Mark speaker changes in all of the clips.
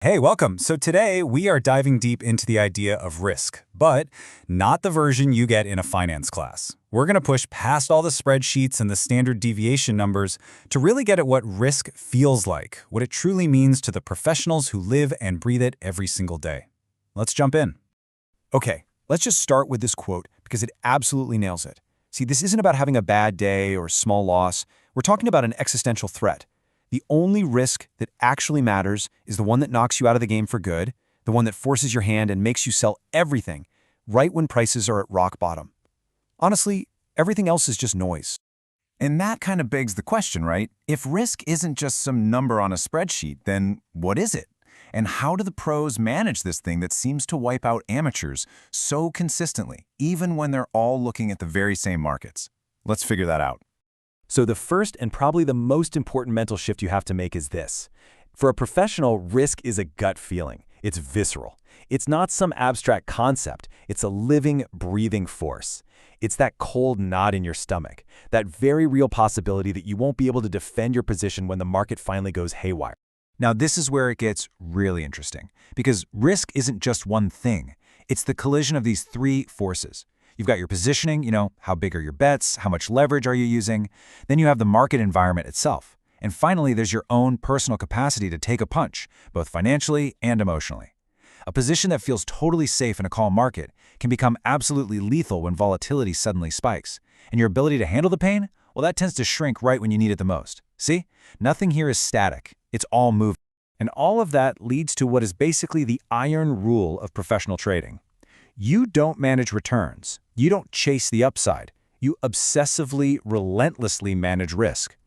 Speaker 1: Hey, welcome. So today we are diving deep into the idea of risk, but not the version you get in a finance class. We're going to push past all the spreadsheets and the standard deviation numbers to really get at what risk feels like, what it truly means to the professionals who live and breathe it every single day. Let's jump in.
Speaker 2: Okay, let's just start with this quote because it absolutely nails it. See, this isn't about having a bad day or a small loss. We're talking about an existential threat. The only risk that actually matters is the one that knocks you out of the game for good, the one that forces your hand and makes you sell everything right when prices are at rock bottom. Honestly, everything else is just noise.
Speaker 3: And that kind of begs the question, right? If risk isn't just some number on a spreadsheet, then what is it? And how do the pros manage this thing that seems to wipe out amateurs so consistently, even when they're all looking at the very same markets? Let's figure that out.
Speaker 2: So the first and probably the most important mental shift you have to make is this. For a professional, risk is a gut feeling. It's visceral. It's not some abstract concept. It's a living, breathing force. It's that cold knot in your stomach, that very real possibility that you won't be able to defend your position when the market finally goes haywire.
Speaker 3: Now, this is where it gets really interesting, because risk isn't just one thing. It's the collision of these three forces. You've got your positioning, how big are your bets, how much leverage are you using? Then you have the market environment itself. And finally, there's your own personal capacity to take a punch, both financially and emotionally. A position that feels totally safe in a calm market can become absolutely lethal when volatility suddenly spikes. And your ability to handle the pain, well, that tends to shrink right when you need it the most. See? Nothing here is static. It's all moving. And all of that leads to what is basically the iron rule of professional trading. You don't manage returns. You don't chase the upside. You obsessively, relentlessly manage risk.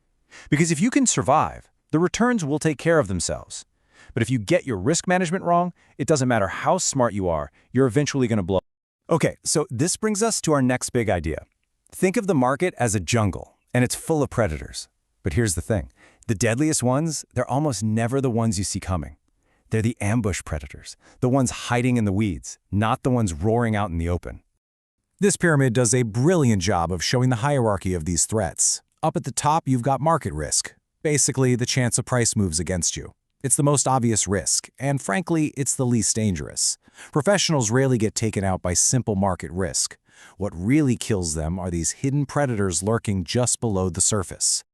Speaker 3: Because if you can survive, the returns will take care of themselves. But if you get your risk management wrong, it doesn't matter how smart you are, you're eventually going to blow.
Speaker 2: Okay, so this brings us to our next big idea. Think of the market as a jungle, and it's full of predators. But here's the thing. The deadliest ones, they're almost never the ones you see coming. They're the ambush predators, the ones hiding in the weeds, not the ones roaring out in the open.
Speaker 1: This pyramid does a brilliant job of showing the hierarchy of these threats. Up at the top, you've got market risk. Basically, the chance a price moves against you. It's the most obvious risk, and frankly, it's the least dangerous. Professionals rarely get taken out by simple market risk. What really kills them are these hidden predators lurking just below the surface.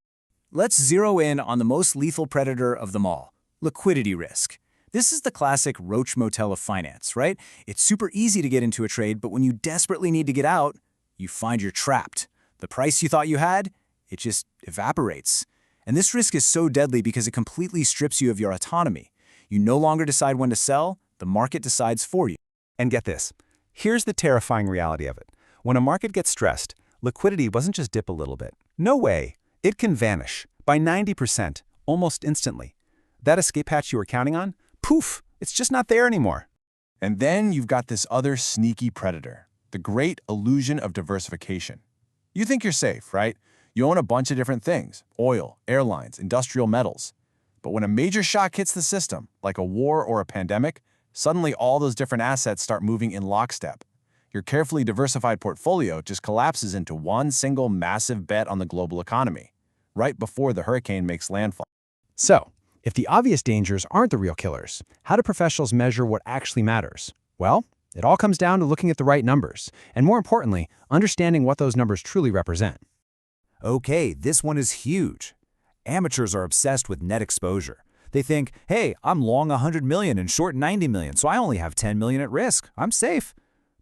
Speaker 4: Let's zero in on the most lethal predator of them all, liquidity risk. This is the classic roach motel of finance, right? It's super easy to get into a trade, but when you desperately need to get out, you find you're trapped. The price you thought you had, it just evaporates. And this risk is so deadly because it completely strips you of your autonomy. You no longer decide when to sell, the market decides for you.
Speaker 2: And get this, here's the terrifying reality of it. When a market gets stressed, liquidity doesn't just dip a little bit. No way. It can vanish by 90%, almost instantly. That escape hatch you were counting on, poof, it's just not there anymore.
Speaker 5: And then you've got this other sneaky predator, the great illusion of diversification. You think you're safe, right? You own a bunch of different things, oil, airlines, industrial metals. But when a major shock hits the system, like a war or a pandemic, suddenly all those different assets start moving in lockstep. Your carefully diversified portfolio just collapses into one single massive bet on the global economy, right before the hurricane makes landfall.
Speaker 2: So, if the obvious dangers aren't the real killers, how do professionals measure what actually matters? Well, it all comes down to looking at the right numbers, and more importantly, understanding what those numbers truly represent.
Speaker 1: Okay, this one is huge. Amateurs are obsessed with net exposure. They think, hey, I'm long 100 million and short 90 million, so I only have 10 million at risk. I'm safe.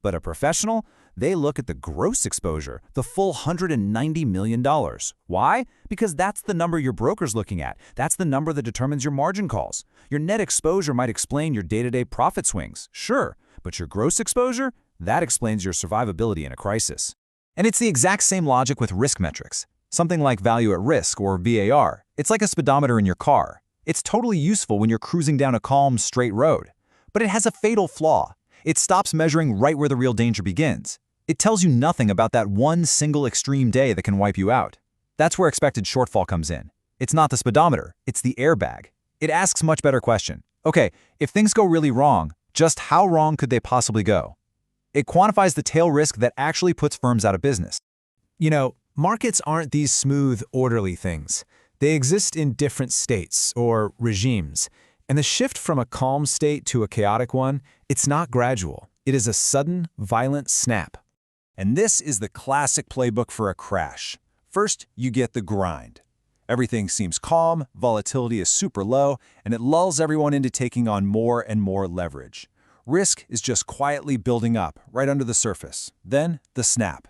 Speaker 1: But a professional, they look at the gross exposure, the full $190 million. Why? Because that's the number your broker's looking at. That's the number that determines your margin calls. Your net exposure might explain your day-to-day profit swings, sure, but your gross exposure, that explains your survivability in a crisis.
Speaker 3: And it's the exact same logic with risk metrics. Something like value at risk, or VAR. It's like a speedometer in your car. It's totally useful when you're cruising down a calm, straight road. But it has a fatal flaw. It stops measuring right where the real danger begins. It tells you nothing about that one single extreme day that can wipe you out. That's where expected shortfall comes in. It's not the speedometer, it's the airbag. It asks much better question. Okay, if things go really wrong, just how wrong could they possibly go? It quantifies the tail risk that actually puts firms out of business.
Speaker 1: Markets aren't these smooth, orderly things. They exist in different states or regimes.
Speaker 2: And the shift from a calm state to a chaotic one, it's not gradual. It is a sudden, violent snap.
Speaker 3: And this is the classic playbook for a crash. First, you get the grind. Everything seems calm, volatility is super low, and it lulls everyone into taking on more and more leverage. Risk is just quietly building up, right under the surface. Then, the snap.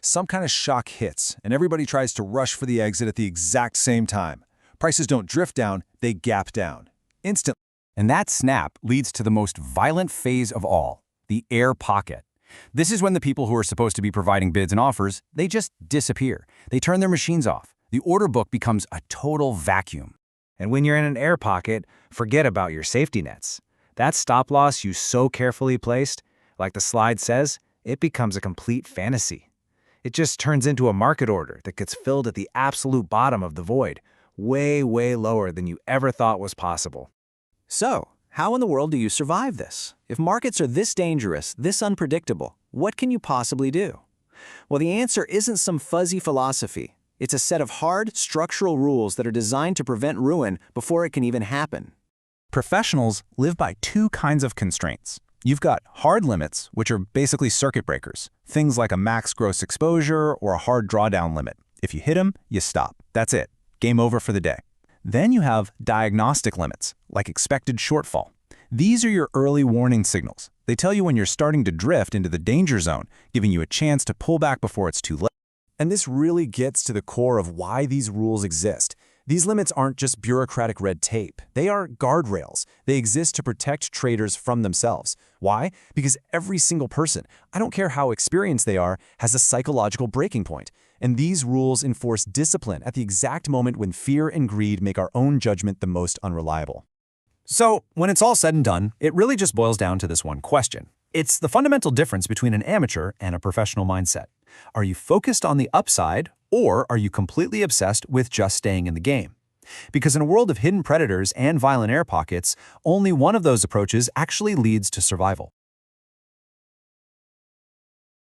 Speaker 3: Some kind of shock hits, and everybody tries to rush for the exit at the exact same time. Prices don't drift down, they gap down. Instantly.
Speaker 6: And that snap leads to the most violent phase of all, the air pocket. This is when the people who are supposed to be providing bids and offers, they just disappear. They turn their machines off. The order book becomes a total vacuum.
Speaker 3: And when you're in an air pocket, forget about your safety nets. That stop loss you so carefully placed, like the slide says, it becomes a complete fantasy. It just turns into a market order that gets filled at the absolute bottom of the void, way, way lower than you ever thought was possible.
Speaker 4: So, how in the world do you survive this? If markets are this dangerous, this unpredictable, what can you possibly do? Well, the answer isn't some fuzzy philosophy. It's a set of hard, structural rules that are designed to prevent ruin before it can even happen.
Speaker 6: Professionals live by two kinds of constraints. You've got hard limits, which are basically circuit breakers, things like a max gross exposure or a hard drawdown limit. If you hit them, you stop. That's it. Game over for the day. Then you have diagnostic limits, like expected shortfall. These are your early warning signals. They tell you when you're starting to drift into the danger zone, giving you a chance to pull back before it's too late.
Speaker 2: And this really gets to the core of why these rules exist. These limits aren't just bureaucratic red tape. They are guardrails. They exist to protect traders from themselves. Why? Because every single person, I don't care how experienced they are, has a psychological breaking point. And these rules enforce discipline at the exact moment when fear and greed make our own judgment the most unreliable.
Speaker 6: So, when it's all said and done, it really just boils down to this one question. It's the fundamental difference between an amateur and a professional mindset. Are you focused on the upside, or are you completely obsessed with just staying in the game? Because in a world of hidden predators and violent air pockets, only one of those approaches actually leads to survival.